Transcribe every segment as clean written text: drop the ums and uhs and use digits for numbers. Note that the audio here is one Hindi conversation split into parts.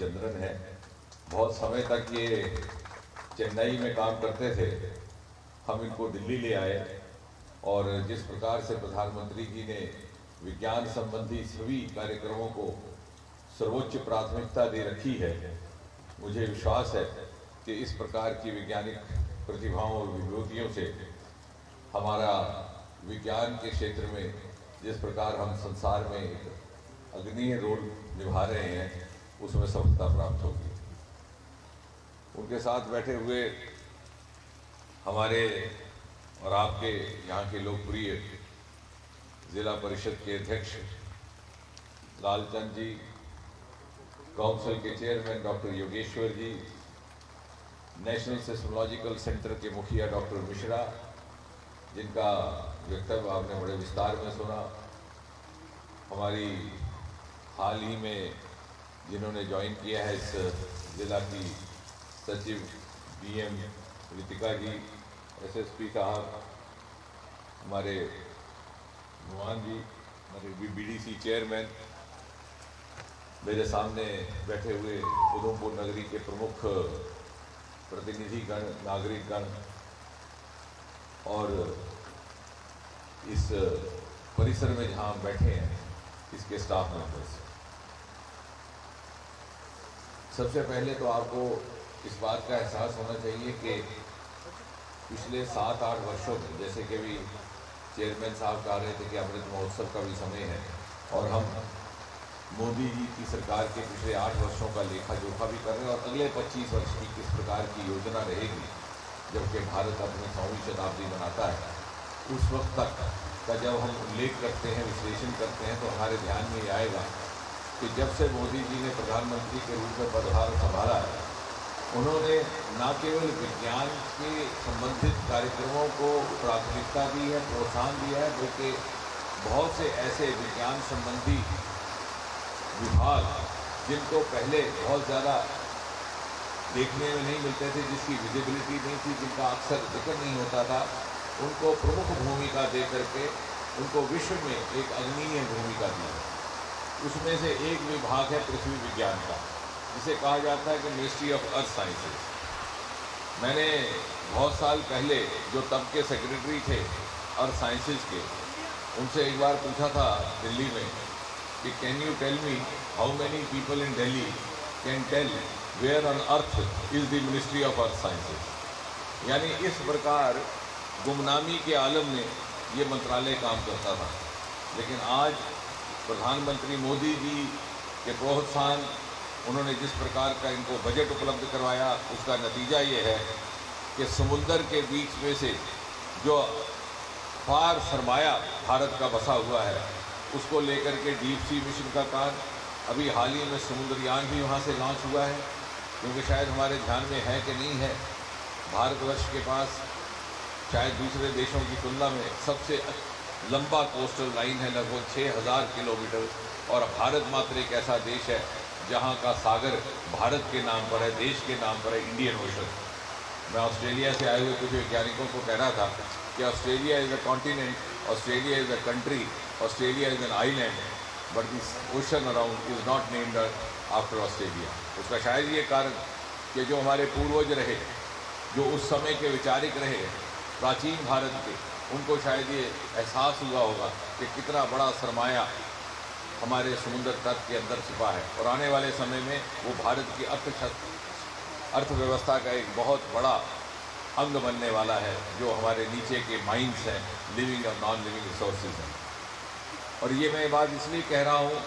चंद्रन है। बहुत समय तक ये चेन्नई में काम करते थे, हम इनको दिल्ली ले आए और जिस प्रकार से प्रधानमंत्री जी ने विज्ञान संबंधी सभी कार्यक्रमों को सर्वोच्च प्राथमिकता दे रखी है, मुझे विश्वास है कि इस प्रकार की वैज्ञानिक प्रतिभाओं और विभूतियों से हमारा विज्ञान के क्षेत्र में जिस प्रकार हम संसार में एक अग्रणीय रोल निभा रहे हैं, उसमें सफलता प्राप्त होगी। उनके साथ बैठे हुए हमारे और आपके यहाँ के लोकप्रिय जिला परिषद के अध्यक्ष लालचंद जी, काउंसिल के चेयरमैन डॉक्टर योगेश्वर जी, नेशनल सेस्मोलॉजिकल सेंटर के मुखिया डॉक्टर मिश्रा, जिनका वक्तव्य आपने बड़े विस्तार में सुना, हमारी हाल ही में जिन्होंने ज्वाइन किया है इस जिला की सचिव बीएम रितिका जी, एसएसपी साहब, हमारे नुमान जी, हमारे बीडीसी चेयरमैन, मेरे सामने बैठे हुए उधमपुर नगरी के प्रमुख प्रतिनिधिगण, नागरिकगण और इस परिसर में जहां हम बैठे हैं इसके स्टाफ मेंबर्स। सबसे पहले तो आपको इस बात का एहसास होना चाहिए कि पिछले 7-8 वर्षों में, जैसे कि भी चेयरमैन साहब कह रहे थे कि अमृत महोत्सव का भी समय है और हम मोदी जी की सरकार के पिछले 8 वर्षों का लेखा जोखा भी कर रहे हैं और अगले 25 वर्ष की किस प्रकार की योजना रहेगी जबकि भारत अपनी 100वीं शताब्दी मनाता है। उस वक्त तक का जब हम उल्लेख करते हैं, विश्लेषण करते हैं, तो हमारे ध्यान में ये आएगा कि जब से मोदी जी ने प्रधानमंत्री के रूप में पदभार संभाला है, उन्होंने न केवल विज्ञान के संबंधित कार्यक्रमों को प्राथमिकता दी है, प्रोत्साहन दिया है, बल्कि बहुत से ऐसे विज्ञान संबंधी विभाग जिनको पहले बहुत ज़्यादा देखने में नहीं मिलते थे, जिसकी विजिबिलिटी नहीं थी, जिनका अक्सर जिक्र नहीं होता था, उनको प्रमुख भूमिका दे करके उनको विश्व में एक अग्रणीय भूमिका दी। उसमें से एक विभाग है पृथ्वी विज्ञान का, जिसे कहा जाता है कि मिनिस्ट्री ऑफ अर्थ साइंसेज। मैंने बहुत साल पहले जो तब के सेक्रेटरी थे अर्थ साइंसेज के, उनसे एक बार पूछा था दिल्ली में कि can you tell me how many people in Delhi can tell where on earth is the ministry of earth sciences. यानी इस प्रकार गुमनामी के आलम में ये मंत्रालय काम करता था। लेकिन आज प्रधानमंत्री मोदी जी के प्रोत्साहन, उन्होंने जिस प्रकार का इनको बजट उपलब्ध करवाया, उसका नतीजा ये है कि समुंदर के बीच में से जो पार सरमाया भारत का बसा हुआ है, उसको लेकर के डीप सी मिशन का काम, अभी हाल ही में समुद्रयान भी वहाँ से लॉन्च हुआ है। क्योंकि शायद हमारे ध्यान में है कि नहीं है, भारतवर्ष के पास शायद दूसरे देशों की तुलना में सबसे लंबा कोस्टल लाइन है, लगभग 6000 किलोमीटर, और भारत मात्र एक ऐसा देश है जहाँ का सागर भारत के नाम पर है, देश के नाम पर है, इंडियन ओशन। मैं ऑस्ट्रेलिया से आए हुए कुछ वैज्ञानिकों को कह रहा था कि Australia is a continent, Australia is a country, Australia is an island, but this ocean around is not named after Australia. उसका शायद ये कारण कि जो हमारे पूर्वज रहे, जो उस समय के विचारिक रहे प्राचीन भारत के, उनको शायद ये एहसास हुआ होगा कि कितना बड़ा सरमाया हमारे समुद्र तट के अंदर छिपा है और आने वाले समय में वो भारत की अर्थव्यवस्था का एक बहुत बड़ा अंग बनने वाला है, जो हमारे नीचे के माइंस हैं, लिविंग और नॉन लिविंग रिसोर्सेज हैं। और ये मैं बात इसलिए कह रहा हूँ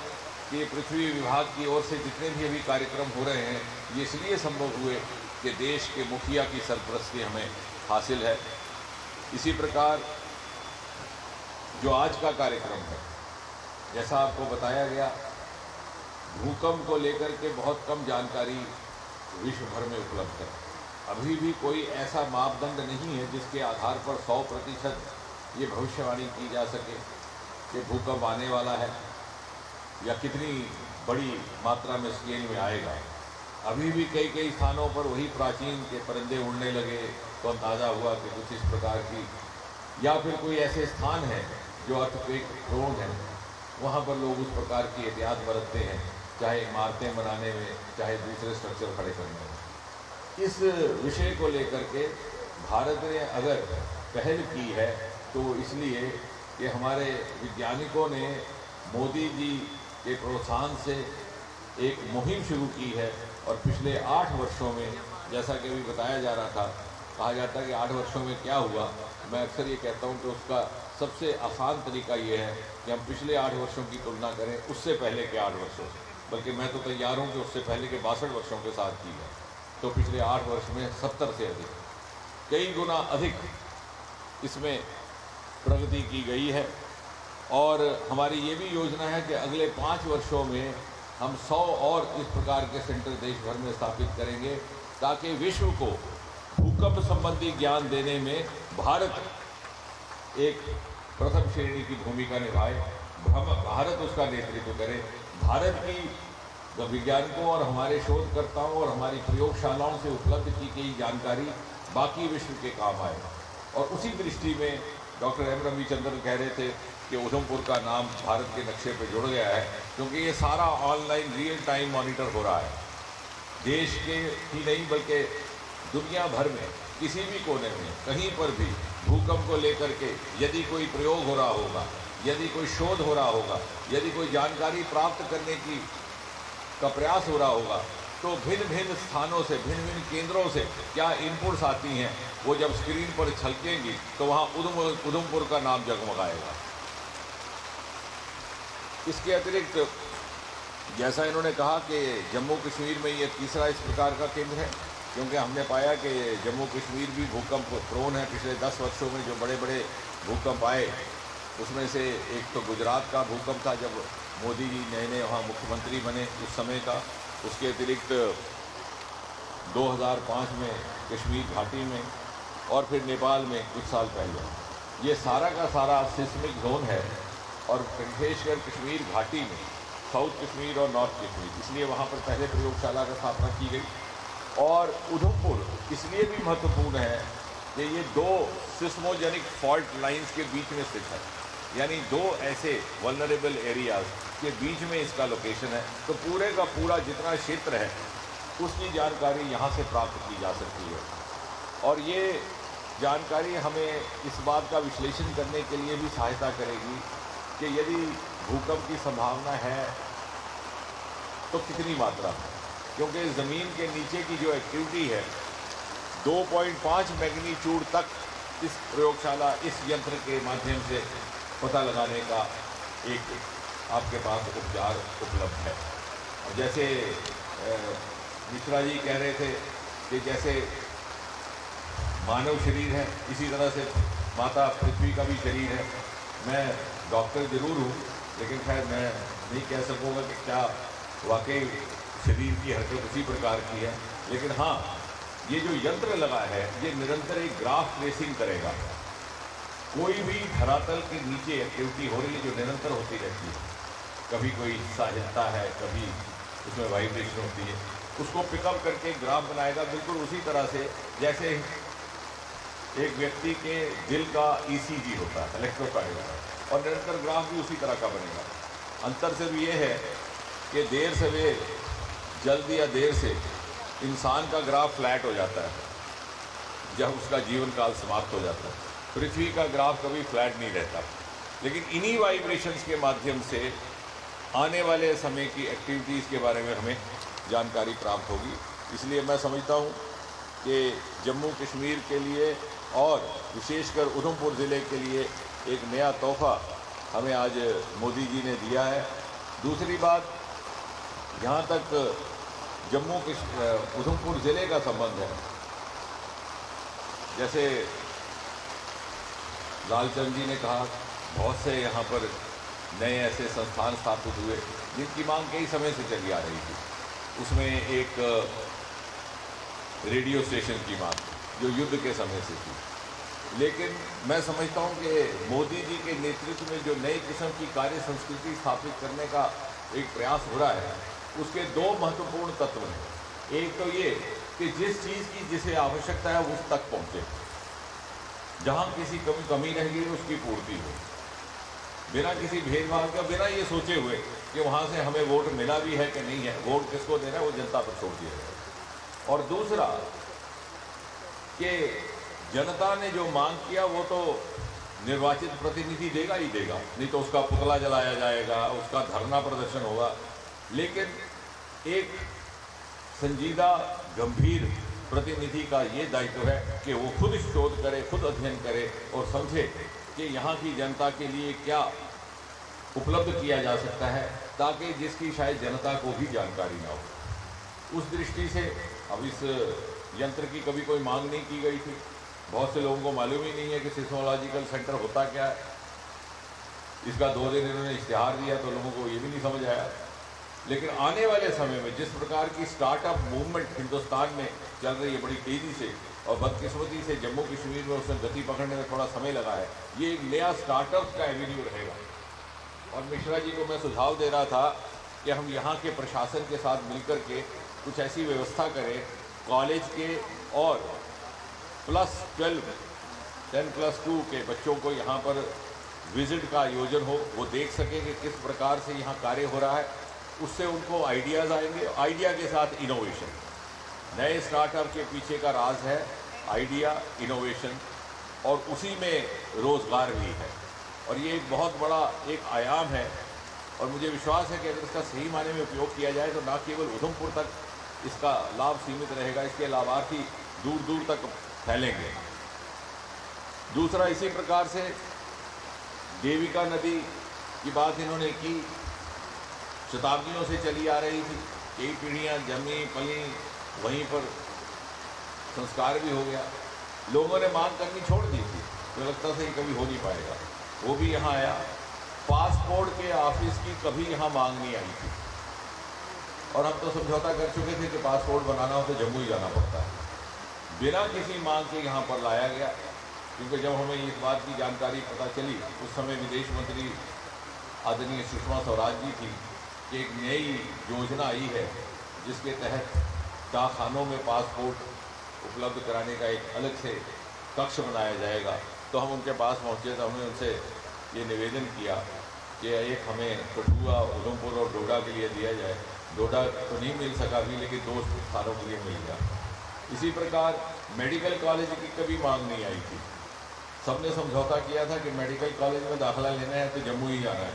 कि पृथ्वी विभाग की ओर से जितने भी अभी कार्यक्रम हो रहे हैं, ये इसलिए संभव हुए कि देश के मुखिया की सरपरस्ती हमें हासिल है। इसी प्रकार जो आज का कार्यक्रम है, जैसा आपको बताया गया, भूकंप को लेकर के बहुत कम जानकारी विश्व भर में उपलब्ध है। अभी भी कोई ऐसा मापदंड नहीं है जिसके आधार पर 100% ये भविष्यवाणी की जा सके कि भूकंप आने वाला है या कितनी बड़ी मात्रा में स्केल में आएगा। अभी भी कई स्थानों पर वही प्राचीन के परिंदे उड़ने लगे तो अंदाज़ा हुआ कि कुछ इस प्रकार की, या फिर कोई ऐसे स्थान है जो अर्थक्वेक प्रोन है, वहाँ पर लोग उस प्रकार की एहतियात बरतते हैं चाहे इमारतें बनाने में, चाहे दूसरे स्ट्रक्चर खड़े करने में। इस विषय को लेकर के भारत ने अगर पहल की है तो इसलिए कि हमारे वैज्ञानिकों ने मोदी जी के प्रोत्साहन से एक मुहिम शुरू की है और पिछले 8 वर्षों में, जैसा कि अभी बताया जा रहा था, कहा जाता है कि 8 वर्षों में क्या हुआ। मैं अक्सर ये कहता हूँ कि उसका सबसे आसान तरीका ये है कि हम पिछले 8 वर्षों की तुलना करें उससे पहले के 8 वर्षों से, बल्कि मैं तो तैयार हूँ कि उससे पहले के 62 वर्षों के साथ की है, तो पिछले 8 वर्ष में 70 से अधिक, कई गुना अधिक इसमें प्रगति की गई है। और हमारी ये भी योजना है कि अगले 5 वर्षों में हम 100 और इस प्रकार के सेंटर देश भर में स्थापित करेंगे, ताकि विश्व को भूकंप संबंधी ज्ञान देने में भारत एक प्रथम श्रेणी की भूमिका निभाए, भारत उसका नेतृत्व करे, भारत की वैज्ञानिकों और हमारे शोधकर्ताओं और हमारी प्रयोगशालाओं से उपलब्ध की गई जानकारी बाकी विश्व के काम आए। और उसी दृष्टि में डॉक्टर एम रविचंद्रन कह रहे थे कि उधमपुर का नाम भारत के नक्शे पर जुड़ गया है, क्योंकि ये सारा ऑनलाइन रियल टाइम मॉनिटर हो रहा है। देश के ही नहीं बल्कि दुनिया भर में किसी भी कोने में कहीं पर भी भूकंप को लेकर के यदि कोई प्रयोग हो रहा होगा, यदि कोई शोध हो रहा होगा, यदि कोई जानकारी प्राप्त करने का प्रयास हो रहा होगा, तो भिन्न भिन्न स्थानों से, भिन्न भिन्न केंद्रों से क्या इनपुट्स आती हैं, वो जब स्क्रीन पर छलकेंगी तो वहाँ उधमपुर का नाम जगमगाएगा। इसके अतिरिक्त जैसा इन्होंने कहा कि जम्मू कश्मीर में ये तीसरा इस प्रकार का केंद्र है, क्योंकि हमने पाया कि जम्मू कश्मीर भी भूकंप प्रोन है। पिछले 10 वर्षों में जो बड़े बड़े भूकंप आए, उसमें से एक तो गुजरात का भूकंप था जब मोदी जी नए वहाँ मुख्यमंत्री बने उस समय का। उसके अतिरिक्त 2005 में कश्मीर घाटी में, और फिर नेपाल में कुछ साल पहले। ये सारा का सारा सिस्मिक जोन है, और विशेषकर कश्मीर घाटी में, साउथ कश्मीर और नॉर्थ कश्मीर, इसलिए वहाँ पर पहले प्रयोगशाला की स्थापना की गई। और उधमपुर इसलिए भी महत्वपूर्ण है कि ये 2 सिस्मोजेनिक फॉल्ट लाइंस के बीच में स्थित है, यानी 2 ऐसे वल्नरेबल एरियाज के बीच में इसका लोकेशन है। तो पूरे का पूरा जितना क्षेत्र है उसकी जानकारी यहाँ से प्राप्त की जा सकती है, और ये जानकारी हमें इस बात का विश्लेषण करने के लिए भी सहायता करेगी कि यदि भूकंप की संभावना है तो कितनी मात्रा में, क्योंकि ज़मीन के नीचे की जो एक्टिविटी है 2.5 मैग्नीट्यूड तक इस प्रयोगशाला, इस यंत्र के माध्यम से पता लगाने का एक आपके पास उपचार उपलब्ध है। और जैसे मिश्रा जी कह रहे थे कि जैसे मानव शरीर है, इसी तरह से माता पृथ्वी का भी शरीर है। मैं डॉक्टर ज़रूर हूँ, लेकिन खैर मैं नहीं कह सकूँगा कि क्या वाकई शरीर की हरकत उसी प्रकार की है, लेकिन हाँ, ये जो यंत्र लगा है ये निरंतर एक ग्राफ ट्रेसिंग करेगा। कोई भी धरातल के नीचे एक्टिविटी हो रही है जो निरंतर होती रहती है, कभी कोई हिस्सा हिलता है, कभी उसमें वाइब्रेशन होती है, उसको पिकअप करके ग्राफ बनाएगा, बिल्कुल उसी तरह से जैसे एक व्यक्ति के दिल का ECG होता है, इलेक्ट्रोकार्डियोग्राम, और निरंतर ग्राफ भी उसी तरह का बनेगा। अंतर सिर्फ ये है कि देर सवेर, जल्द या देर से इंसान का ग्राफ फ्लैट हो जाता है जब उसका जीवन काल समाप्त हो जाता है। पृथ्वी का ग्राफ कभी फ्लैट नहीं रहता, लेकिन इन्हीं वाइब्रेशंस के माध्यम से आने वाले समय की एक्टिविटीज़ के बारे में हमें जानकारी प्राप्त होगी। इसलिए मैं समझता हूँ कि जम्मू कश्मीर के लिए और विशेषकर उधमपुर ज़िले के लिए एक नया तोहफ़ा हमें आज मोदी जी ने दिया है। दूसरी बात, जहाँ तक उधमपुर ज़िले का संबंध है, जैसे लालचंद जी ने कहा, बहुत से यहाँ पर नए ऐसे संस्थान स्थापित हुए जिनकी मांग कई समय से चली आ रही थी। उसमें एक रेडियो स्टेशन की मांग जो युद्ध के समय से थी, लेकिन मैं समझता हूँ कि मोदी जी के नेतृत्व में जो नई किस्म की कार्य संस्कृति स्थापित करने का एक प्रयास हो रहा है, उसके 2 महत्वपूर्ण तत्व हैं। एक तो ये कि जिस चीज़ की जिसे आवश्यकता है उस तक पहुँचे, जहाँ किसी कमी रह गई उसकी पूर्ति हो, बिना किसी भेदभाव के, बिना ये सोचे हुए कि वहाँ से हमें वोट मिला भी है कि नहीं है, वोट किसको देना है वो जनता पर छोड़ दिया जाए। और दूसरा कि जनता ने जो मांग किया वो तो निर्वाचित प्रतिनिधि देगा ही देगा, नहीं तो उसका पुतला जलाया जाएगा, उसका धरना प्रदर्शन होगा। लेकिन एक संजीदा गंभीर प्रतिनिधि का ये दायित्व है कि वो खुद शोध करे, खुद अध्ययन करे और समझे कि यहाँ की जनता के लिए क्या उपलब्ध किया जा सकता है, ताकि जिसकी शायद जनता को भी जानकारी ना हो। उस दृष्टि से अब इस यंत्र की कभी कोई मांग नहीं की गई थी। बहुत से लोगों को मालूम ही नहीं है कि सिस्मोलॉजिकल सेंटर होता क्या है। इसका 2 दिन इन्होंने इश्तिहार दिया तो लोगों को ये भी नहीं समझ आया। लेकिन आने वाले समय में जिस प्रकार की स्टार्टअप मूवमेंट हिंदुस्तान में चल रही है बड़ी तेज़ी से, और बदकिस्मती से जम्मू कश्मीर में उसने गति पकड़ने में थोड़ा समय लगा है, ये एक नया स्टार्टअप का एवेन्यू रहेगा। और मिश्रा जी को मैं सुझाव दे रहा था कि हम यहाँ के प्रशासन के साथ मिलकर के कुछ ऐसी व्यवस्था करें कॉलेज के और +12 10+2 के बच्चों को यहाँ पर विज़िट का आयोजन हो, वो देख सकें कि किस प्रकार से यहाँ कार्य हो रहा है। उससे उनको आइडियाज़ आएंगे, आइडिया के साथ इनोवेशन। नए स्टार्टअप के पीछे का राज है आइडिया, इनोवेशन, और उसी में रोज़गार भी है। और ये एक बहुत बड़ा एक आयाम है, और मुझे विश्वास है कि अगर इसका सही मायने में उपयोग किया जाए तो न केवल उधमपुर तक इसका लाभ सीमित रहेगा, इसके लाभार्थी दूर दूर तक फैलेंगे। दूसरा, इसी प्रकार से देविका नदी की बात इन्होंने की, शताब्दियों से चली आ रही थी, कई पीढ़ियाँ जमी पली, वहीं पर संस्कार भी हो गया। लोगों ने मांग करनी छोड़ दी थी, तो लगता था ये कभी हो नहीं पाएगा, वो भी यहाँ आया। पासपोर्ट के ऑफिस की कभी यहाँ मांग नहीं आई थी, और हम तो समझौता कर चुके थे कि पासपोर्ट बनाना हो तो जम्मू ही जाना पड़ता है। बिना किसी मांग के यहाँ पर लाया गया, क्योंकि जब हमें इस बात की जानकारी पता चली, उस समय विदेश मंत्री आदरणीय सुषमा स्वराज जी थी कि एक नई योजना आई है जिसके तहत डाकखानों में पासपोर्ट उपलब्ध कराने का एक अलग से कक्ष बनाया जाएगा। तो हम उनके पास पहुँचे तो हमने उनसे ये निवेदन किया कि एक हमें कठुआ, उधमपुर और डोडा के लिए दिया जाए। डोडा तो नहीं मिल सका भी, लेकिन 2 स्थानों के लिए मिल गया। इसी प्रकार मेडिकल कॉलेज की कभी मांग नहीं आई थी। सबने समझौता किया था कि मेडिकल कॉलेज में दाखिला लेना है तो जम्मू ही जाना है,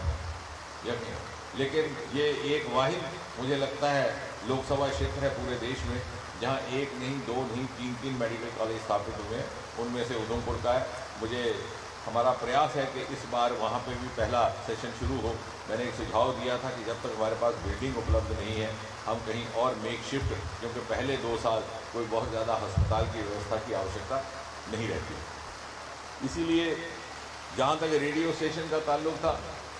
लेकिन ये एक वाहिद मुझे लगता है लोकसभा क्षेत्र है पूरे देश में जहाँ 1 नहीं, 2 नहीं, 3 मेडिकल कॉलेज स्थापित हुए हैं, उनमें से उधमपुर का है। मुझे हमारा प्रयास है कि इस बार वहाँ पे भी पहला सेशन शुरू हो। मैंने एक सुझाव दिया था कि जब तक हमारे पास बिल्डिंग उपलब्ध नहीं है, हम कहीं और मेक शिफ्ट, क्योंकि पहले 2 साल कोई बहुत ज़्यादा अस्पताल की व्यवस्था की आवश्यकता नहीं रहती। इसीलिए जहाँ तक रेडियो स्टेशन का ताल्लुक था,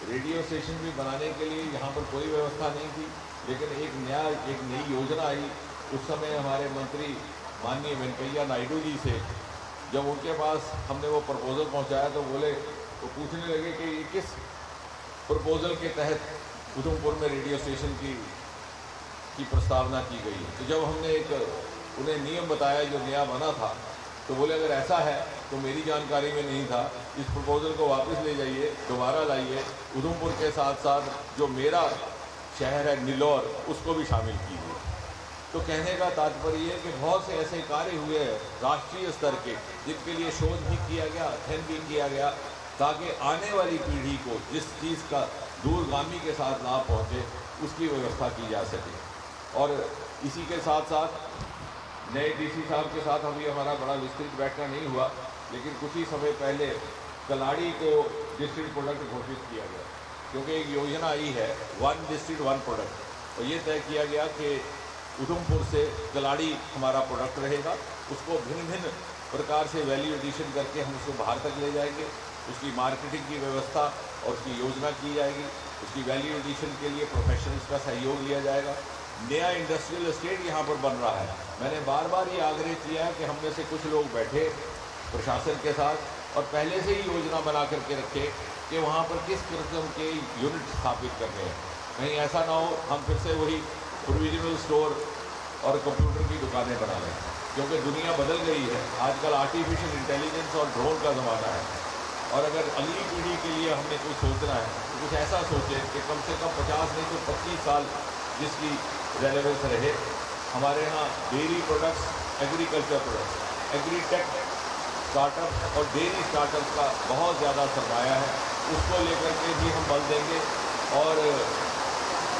रेडियो स्टेशन भी बनाने के लिए यहाँ पर कोई व्यवस्था नहीं थी, लेकिन एक नई योजना आई। उस समय हमारे मंत्री माननीय वेंकैया नायडू जी से जब उनके पास हमने वो प्रपोज़ल पहुँचाया तो बोले, वो पूछने लगे कि ये किस प्रपोज़ल के तहत उधमपुर में रेडियो स्टेशन की प्रस्तावना की गई है। तो जब हमने एक उन्हें नियम बताया जो नया बना था, तो बोले अगर ऐसा है तो मेरी जानकारी में नहीं था, इस प्रपोज़ल को वापस ले जाइए, दोबारा लाइए, उधमपुर के साथ साथ जो मेरा शहर है निलौर, उसको भी शामिल कीजिए। तो कहने का तात्पर्य है कि बहुत से ऐसे कार्य हुए हैं राष्ट्रीय स्तर के जिनके लिए शोध भी किया गया, अध्ययन भी किया गया, ताकि आने वाली पीढ़ी को जिस चीज़ का दूरगामी के साथ लाभ पहुँचे उसकी व्यवस्था की जा सके। और इसी के साथ साथ नए डीसी साहब के साथ अभी हमारा बड़ा विस्तृत बैठना नहीं हुआ, लेकिन कुछ ही समय पहले कलाड़ी को डिस्ट्रिक्ट प्रोडक्ट घोषित किया गया, क्योंकि एक योजना आई है 1 डिस्ट्रिक्ट 1 प्रोडक्ट, और ये तय किया गया कि उधमपुर से कलाड़ी हमारा प्रोडक्ट रहेगा, उसको भिन्न भिन्न प्रकार से वैल्यू एडिशन करके हम उसको बाहर तक ले जाएंगे, उसकी मार्केटिंग की व्यवस्था और उसकी योजना की जाएगी, उसकी वैल्यू एडिशन के लिए प्रोफेशनल्स का सहयोग लिया जाएगा। नया इंडस्ट्रियल एस्टेट यहाँ पर बन रहा है। मैंने बार बार ये आग्रह किया है कि हम में से कुछ लोग बैठे प्रशासन के साथ और पहले से ही योजना बना करके रखे कि वहाँ पर किस किस्म के यूनिट स्थापित करने हैं। कहीं ऐसा ना हो हम फिर से वही प्रोविजनल स्टोर और कंप्यूटर की दुकानें बना लें, क्योंकि दुनिया बदल गई है। आजकल आर्टिफिशियल इंटेलिजेंस और ड्रोन का ज़माना है। और अगर अगली पीढ़ी के लिए हमें कुछ सोचना है तो कुछ ऐसा सोचें कि कम से कम 50 नहीं तो 25 साल जिसकी रेलेवेंस रहे। हमारे यहाँ dairy products, agriculture products, agritech startup और डेयरी स्टार्टअप का बहुत ज़्यादा सरमाया है, उसको लेकर के भी हम बल देंगे। और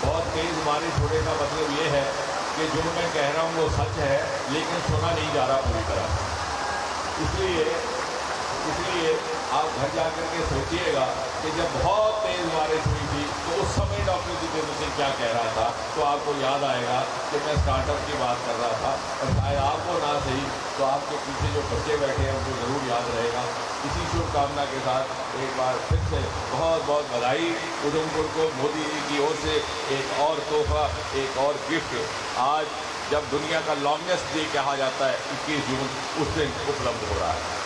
बहुत तेज़ बारिश होने का मतलब ये है कि जो मैं कह रहा हूँ वो सच है, लेकिन सुना नहीं जा रहा पूरी तरह। इसलिए आप घर जा कर के सोचिएगा कि जब बहुत तेज़ बारिश हुई थी तो उस समय डॉक्टर जितेंद्र सिंह क्या कह रहा था, तो आपको याद आएगा कि मैं स्टार्टअप की बात कर रहा था। और शायद आपको ना सही तो आपके पीछे जो बच्चे बैठे हैं उनको ज़रूर याद रहेगा। इसी शुभकामना के साथ एक बार फिर से बहुत बहुत बधाई उधमपुर को। मोदी जी की ओर से एक और तोहफा, एक और गिफ्ट आज जब दुनिया का लॉन्गेस्ट डे कहा जाता है 21 जून, उस दिन उपलब्ध हो रहा है।